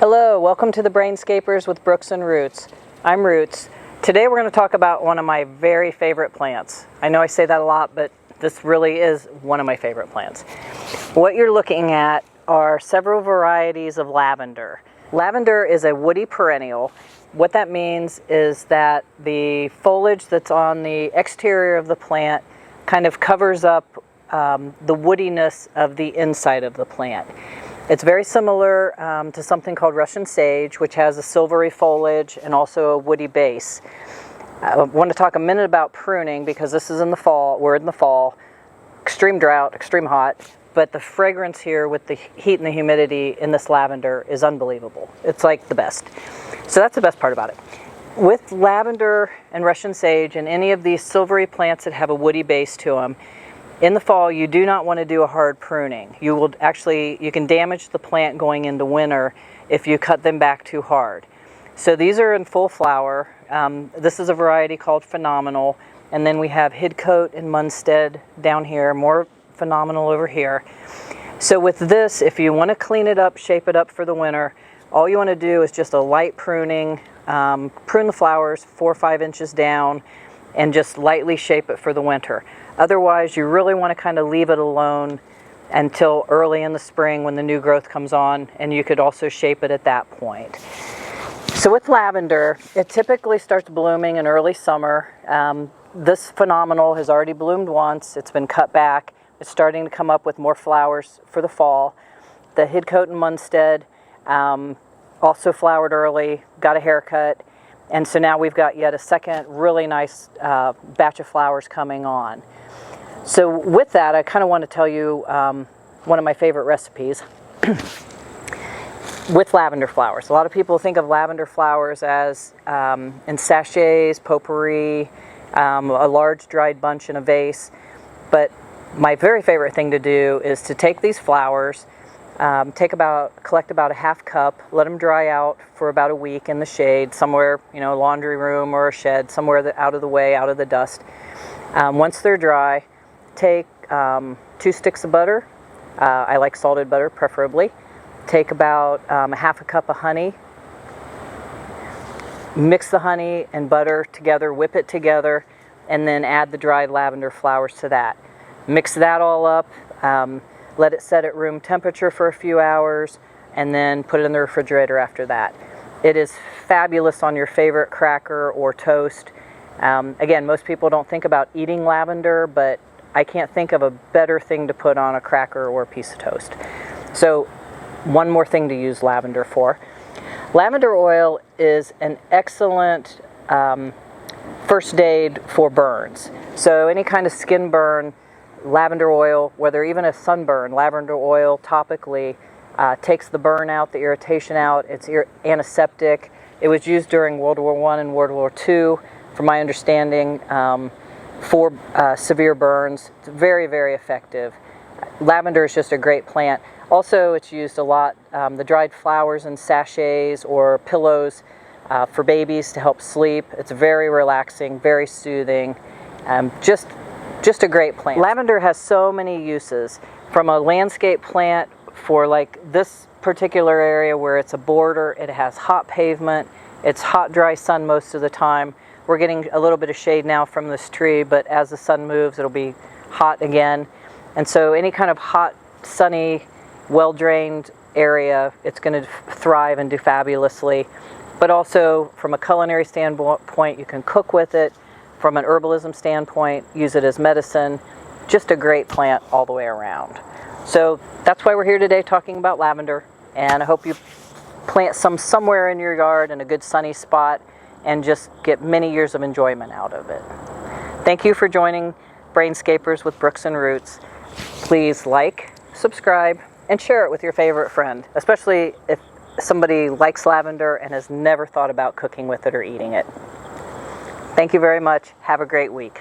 Hello, welcome to the Brainscapers with Brooks and Roots. I'm Roots. Today we're going to talk about one of my very favorite plants. I know I say that a lot, but this really is one of my favorite plants. What you're looking at are several varieties of lavender. Lavender is a woody perennial. What that means is that the foliage that's on the exterior of the plant kind of covers up the woodiness of the inside of the plant. It's very similar to something called Russian sage, which has a silvery foliage and also a woody base. I want to talk a minute about pruning because this is in the fall. We're in the fall, extreme drought, extreme hot, but the fragrance here with the heat and the humidity in this lavender is unbelievable. It's like the best. So that's the best part about it. With lavender and Russian sage and any of these silvery plants that have a woody base to them, in the fall, you do not want to do a hard pruning. You can damage the plant going into winter if you cut them back too hard. So these are in full flower. This is a variety called Phenomenal. And then we have Hidcote and Munstead down here, more Phenomenal over here. So with this, if you want to clean it up, shape it up for the winter, all you want to do is just a light pruning, prune the flowers 4 or 5 inches down, and just lightly shape it for the winter. Otherwise, you really want to kind of leave it alone until early in the spring when the new growth comes on, and you could also shape it at that point. So with lavender, it typically starts blooming in early summer. This Phenomenal has already bloomed once. It's been cut back. It's starting to come up with more flowers for the fall. The Hidcote and Munstead also flowered early, got a haircut, and so now we've got yet a second really nice batch of flowers coming on. So with that, I kind of want to tell you one of my favorite recipes with lavender flowers. A lot of people think of lavender flowers as in sachets, potpourri, a large dried bunch in a vase. But my very favorite thing to do is to take these flowers, collect about a half cup, let them dry out for about a week in the shade, somewhere, a laundry room or a shed, somewhere out of the way, out of the dust. Once they're dry, take 2 sticks of butter. I like salted butter preferably. Take about a half a cup of honey. Mix the honey and butter together, whip it together, and then add the dried lavender flowers to that. Mix that all up, let it set at room temperature for a few hours, and then put it in the refrigerator after that. It is fabulous on your favorite cracker or toast. Again, most people don't think about eating lavender, but I can't think of a better thing to put on a cracker or a piece of toast. So one more thing to use lavender for. Lavender oil is an excellent first aid for burns. So any kind of skin burn, lavender oil, whether even a sunburn, lavender oil topically takes the burn out, the irritation out. It's antiseptic. It was used during World War I and World War II, from my understanding, for severe burns. It's very, very effective. Lavender is just a great plant. Also, it's used a lot, the dried flowers in sachets or pillows for babies to help sleep. It's very relaxing, very soothing, just a great plant. Lavender has so many uses, from a landscape plant for like this particular area where it's a border, it has hot pavement, it's hot, dry sun most of the time. We're getting a little bit of shade now from this tree, but as the sun moves, it'll be hot again. And so any kind of hot, sunny, well-drained area, it's going to thrive and do fabulously. But also, from a culinary standpoint, you can cook with it. From an herbalism standpoint, use it as medicine. Just a great plant all the way around. So that's why we're here today talking about lavender. And I hope you plant some somewhere in your yard in a good sunny spot and just get many years of enjoyment out of it. Thank you for joining Brainscapers with Brooks and Roots. Please like, subscribe, and share it with your favorite friend, especially if somebody likes lavender and has never thought about cooking with it or eating it. Thank you very much. Have a great week.